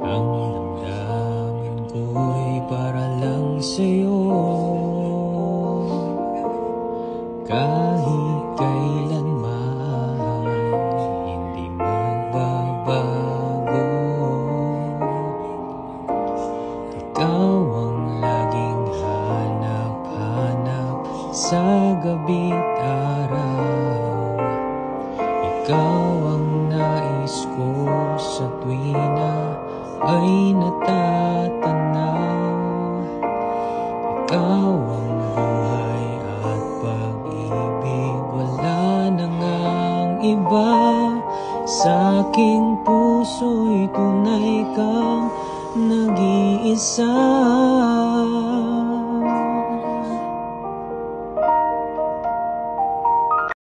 Ang damdamin ko'y para lang sa'yo. Kahit kailanman hindi magbabago. Ikaw ang laging hanap-hanap sa gabi't araw. Ikaw ang nais ko sa tuwina ay natatanaw. Ikaw ang buhay at pag-ibig, wala na ngang iba. Sa aking puso'y tunay kang nag-iisa.